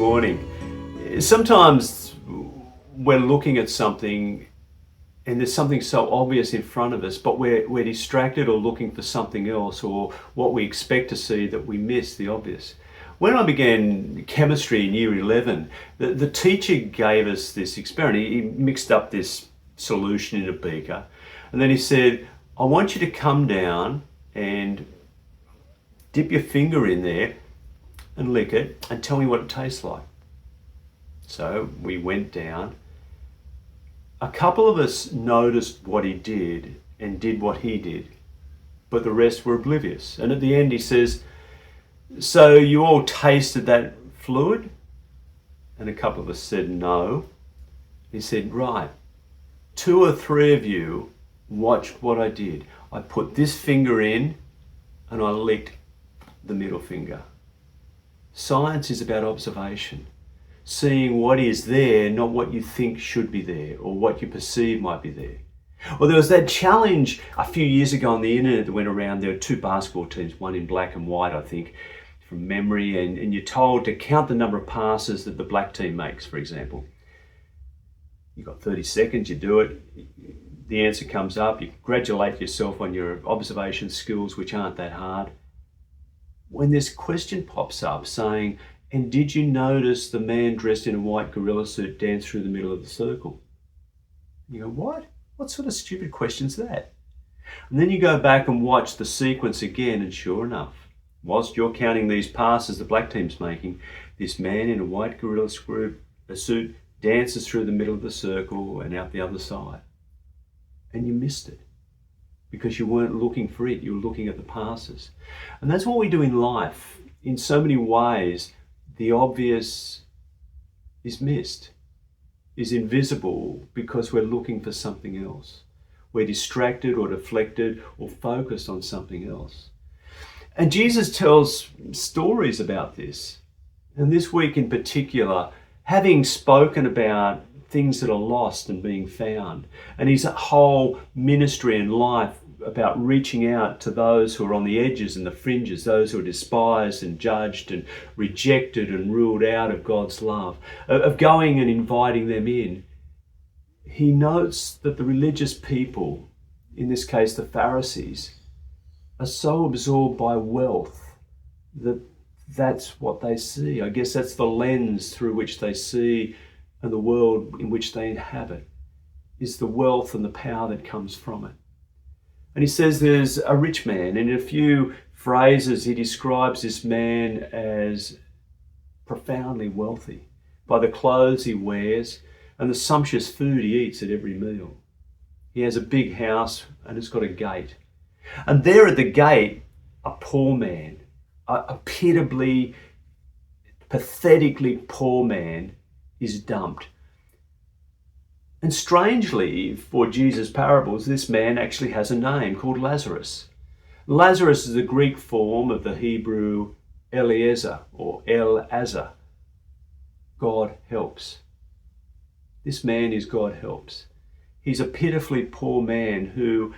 morning. Sometimes we're looking at something and there's something so obvious in front of us, but we're distracted or looking for something else or what we expect to see that we miss the obvious. When I began chemistry in year 11, the teacher gave us this experiment. He mixed up this solution in a beaker and then he said, I want you to come down and dip your finger in there and lick it and tell me what it tastes like. So we went down. A couple of us noticed what he did and did what he did, but the rest were oblivious. And at the end he says, so you all tasted that fluid? And a couple of us said no. He said, right, 2 or 3 of you watched what I did. I put this finger in and I licked the middle finger. Science is about observation, seeing what is there, not what you think should be there or what you perceive might be there. Well, there was that challenge a few years ago on the internet that went around. There were 2 basketball teams, one in black and white, I think, from memory, and you're told to count the number of passes that the black team makes, for example. You've got 30 seconds, you do it, the answer comes up, you congratulate yourself on your observation skills, which aren't that hard. When this question pops up saying, and did you notice the man dressed in a white gorilla suit dance through the middle of the circle? You go, what? What sort of stupid question's that? And then you go back and watch the sequence again, and sure enough, whilst you're counting these passes the black team's making, this man in a white gorilla suit dances through the middle of the circle and out the other side. And you missed it, because you weren't looking for it, you were looking at the passes. And that's what we do in life. In so many ways, the obvious is missed, is invisible, because we're looking for something else. We're distracted or deflected or focused on something else. And Jesus tells stories about this. And this week in particular, having spoken about things that are lost and being found, and his whole ministry and life about reaching out to those who are on the edges and the fringes, those who are despised and judged and rejected and ruled out of God's love, of going and inviting them in. He notes that the religious people, in this case the Pharisees, are so absorbed by wealth that that's what they see. I guess that's the lens through which they see and the world in which they inhabit, is the wealth and the power that comes from it. And he says there's a rich man, and in a few phrases he describes this man as profoundly wealthy by the clothes he wears and the sumptuous food he eats at every meal. He has a big house and it's got a gate. And there at the gate, a poor man, a pitiably, pathetically poor man, is dumped. And strangely, for Jesus' parables, this man actually has a name called Lazarus. Lazarus is the Greek form of the Hebrew Eliezer or El-Azar. God helps. This man is God helps. He's a pitifully poor man who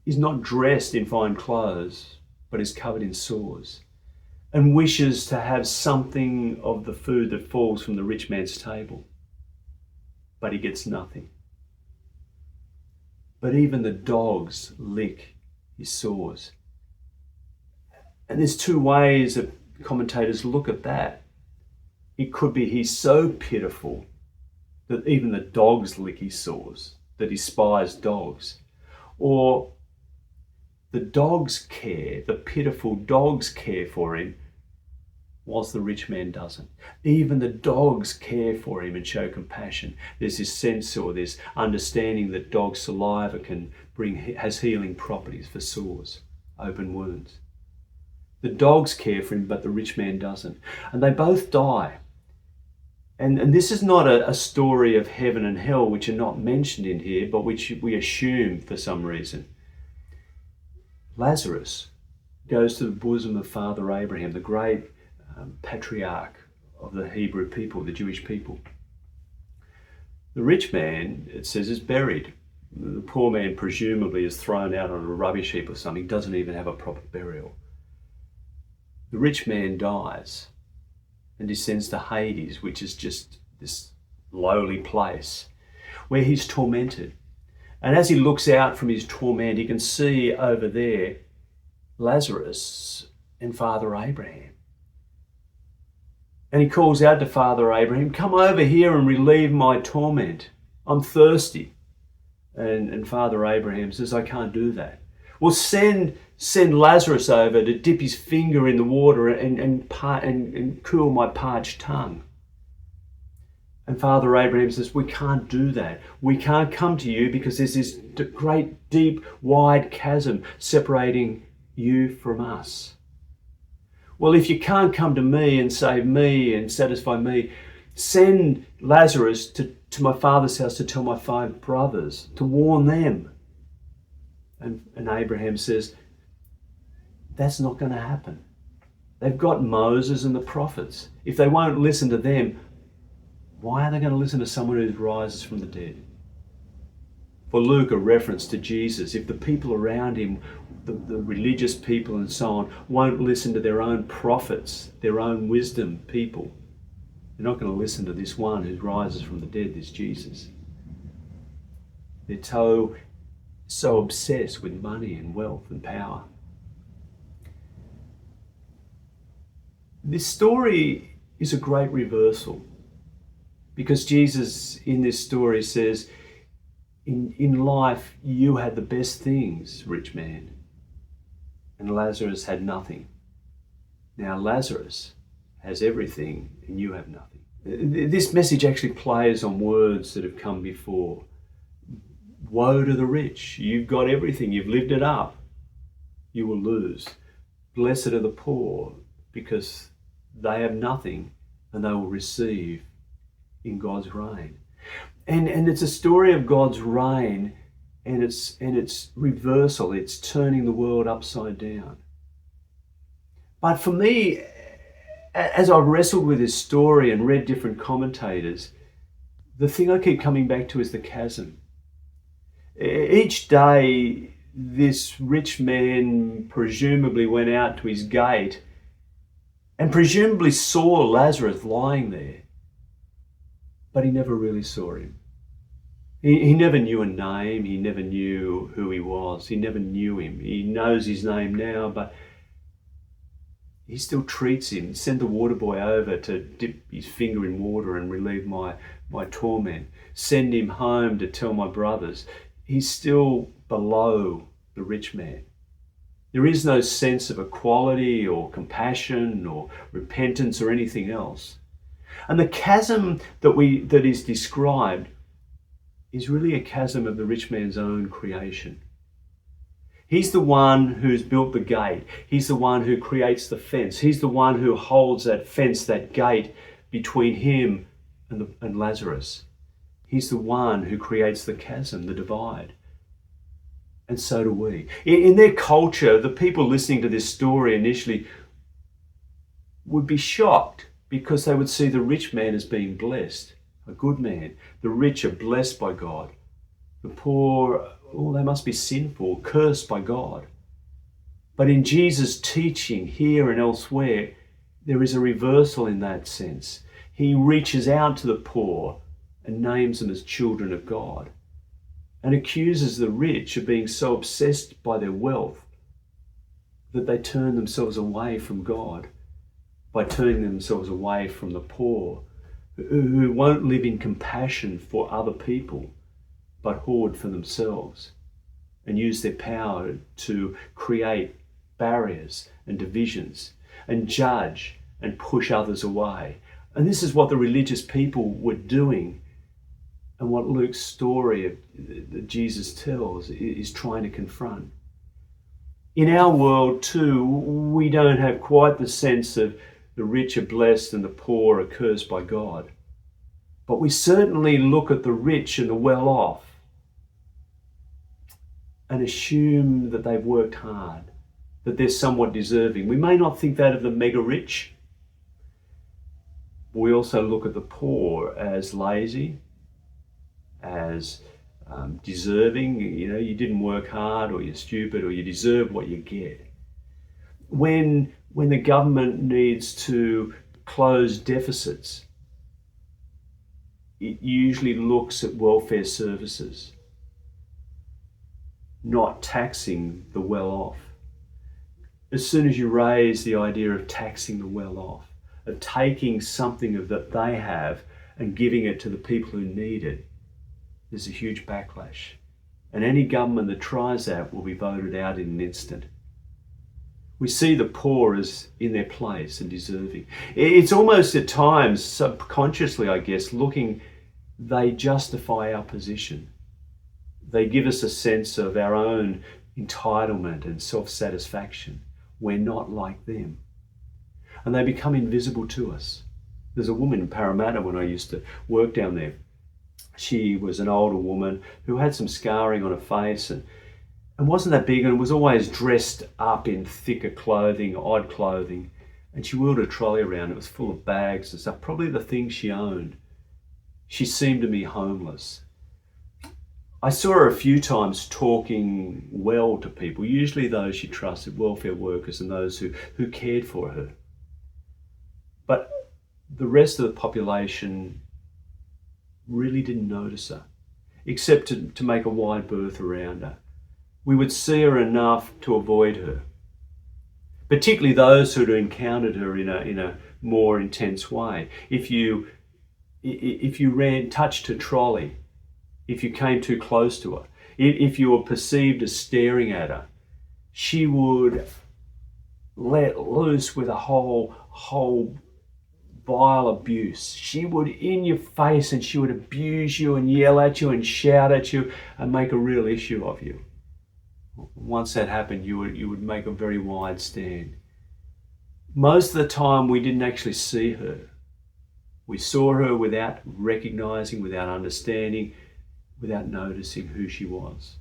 is not dressed in fine clothes, but is covered in sores, and wishes to have something of the food that falls from the rich man's table. But he gets nothing. But even the dogs lick his sores. And there's 2 ways that commentators look at that. It could be he's so pitiful that even the dogs lick his sores, that he spies dogs. Or the dogs care, the pitiful dogs care for him, whilst the rich man doesn't. Even the dogs care for him and show compassion. There's this sense or this understanding that dog saliva has healing properties for sores, open wounds. The dogs care for him, but the rich man doesn't. And they both die. And this is not a story of heaven and hell, which are not mentioned in here, but which we assume for some reason. Lazarus goes to the bosom of Father Abraham, the great patriarch of the Hebrew people, the Jewish people. The rich man, it says, is buried. The poor man presumably is thrown out on a rubbish heap or something, doesn't even have a proper burial. The rich man dies, and descends to Hades, which is just this lowly place where he's tormented. And as he looks out from his torment, he can see over there Lazarus and Father Abraham. And he calls out to Father Abraham, "Come over here and relieve my torment. I'm thirsty." And Father Abraham says, "I can't do that." "Well, send Lazarus over to dip his finger in the water and cool my parched tongue." And Father Abraham says, "We can't do that. We can't come to you because there's this great, deep, wide chasm separating you from us." "Well, if you can't come to me and save me and satisfy me, send Lazarus to my father's house to tell my 5 brothers, to warn them." And Abraham says, "That's not going to happen. They've got Moses and the prophets. If they won't listen to them, why are they going to listen to someone who rises from the dead?" For Luke, a reference to Jesus, if the people around him, the religious people and so on, won't listen to their own prophets, their own wisdom people, they're not going to listen to this one who rises from the dead, this Jesus. They're so obsessed with money and wealth and power. This story is a great reversal, because Jesus in this story says, in life you had the best things, rich man, and Lazarus had nothing. Now Lazarus has everything and you have nothing. This message actually plays on words that have come before. Woe to the rich. You've got everything. You've lived it up. You will lose. Blessed are the poor, because they have nothing and they will receive in God's reign. And it's a story of God's reign and its reversal. It's turning the world upside down. But for me, as I've wrestled with this story and read different commentators, the thing I keep coming back to is the chasm. Each day, this rich man presumably went out to his gate and presumably saw Lazarus lying there, but he never really saw him. He never knew a name. He never knew who he was. He never knew him. He knows his name now, but he still treats him. Send the water boy over to dip his finger in water and relieve my torment. Send him home to tell my brothers. He's still below the rich man. There is no sense of equality or compassion or repentance or anything else. And the chasm that is described is really a chasm of the rich man's own creation. He's the one who's built the gate. He's the one who creates the fence. He's the one who holds that fence, that gate between him and Lazarus. He's the one who creates the chasm, the divide. And so do we. In their culture, the people listening to this story initially would be shocked because they would see the rich man as being blessed, a good man. The rich are blessed by God. The poor, they must be sinful, cursed by God. But in Jesus' teaching here and elsewhere, there is a reversal in that sense. He reaches out to the poor and names them as children of God, and accuses the rich of being so obsessed by their wealth that they turn themselves away from God by turning themselves away from the poor, who won't live in compassion for other people, but hoard for themselves and use their power to create barriers and divisions and judge and push others away. And this is what the religious people were doing, and what Luke's story that Jesus tells is trying to confront. In our world too, we don't have quite the sense of the rich are blessed and the poor are cursed by God. But we certainly look at the rich and the well-off and assume that they've worked hard, that they're somewhat deserving. We may not think that of the mega rich. We also look at the poor as lazy, as deserving. You didn't work hard, or you're stupid, or you deserve what you get. When the government needs to close deficits, it usually looks at welfare services, not taxing the well-off. As soon as you raise the idea of taxing the well-off, of taking something of that they have and giving it to the people who need it, there's a huge backlash. And any government that tries that will be voted out in an instant. We see the poor as in their place and deserving. It's almost at times, subconsciously I guess, they justify our position. They give us a sense of our own entitlement and self-satisfaction. We're not like them. And they become invisible to us. There's a woman in Parramatta when I used to work down there. She was an older woman who had some scarring on her face and wasn't that big and was always dressed up in thicker clothing, odd clothing. And she wheeled a trolley around. It was full of bags and stuff, probably the things she owned. She seemed to me homeless. I saw her a few times talking well to people, usually those she trusted, welfare workers and those who cared for her. But the rest of the population really didn't notice her, except to make a wide berth around her. We would see her enough to avoid her, particularly those who had encountered her in a more intense way. If you touched her trolley, if you came too close to her, if you were perceived as staring at her, she would let loose with a whole vile abuse. She would in your face and she would abuse you and yell at you and shout at you and make a real issue of you. Once that happened, you would make a very wide stand. Most of the time we didn't actually see her. We saw her without recognizing, without understanding, without noticing who she was.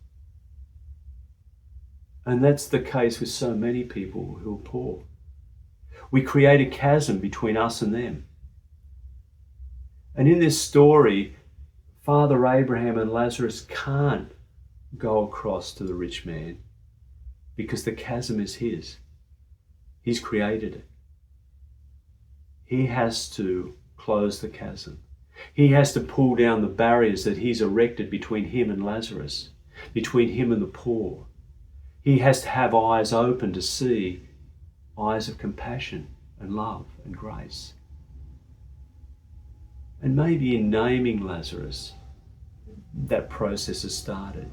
And that's the case with so many people who are poor. We create a chasm between us and them. And in this story, Father Abraham and Lazarus can't go across to the rich man because the chasm is his. He's created it. He has to close the chasm. He has to pull down the barriers that he's erected between him and Lazarus, between him and the poor. He has to have eyes open to see, eyes of compassion and love and grace. And maybe in naming Lazarus, that process has started.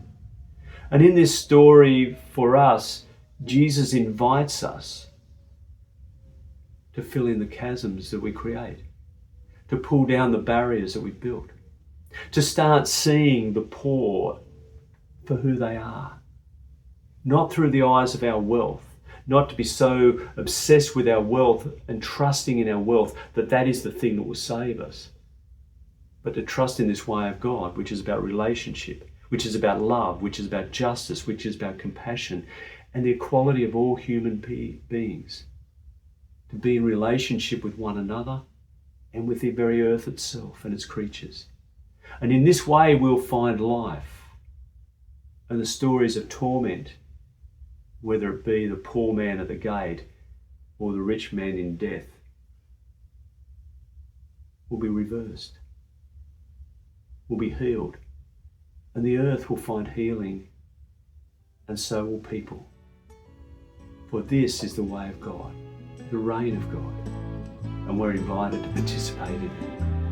And in this story, for us, Jesus invites us to fill in the chasms that we create, to pull down the barriers that we've built, to start seeing the poor for who they are, not through the eyes of our wealth, not to be so obsessed with our wealth and trusting in our wealth that is the thing that will save us, but to trust in this way of God, which is about relationship, which is about love, which is about justice, which is about compassion and the equality of all human beings, to be in relationship with one another and with the very earth itself and its creatures. And in this way we'll find life. And the stories of torment, whether it be the poor man at the gate or the rich man in death, will be reversed, will be healed, and the earth will find healing, and so will people. For this is the way of God, the reign of God, and we're invited to participate in it.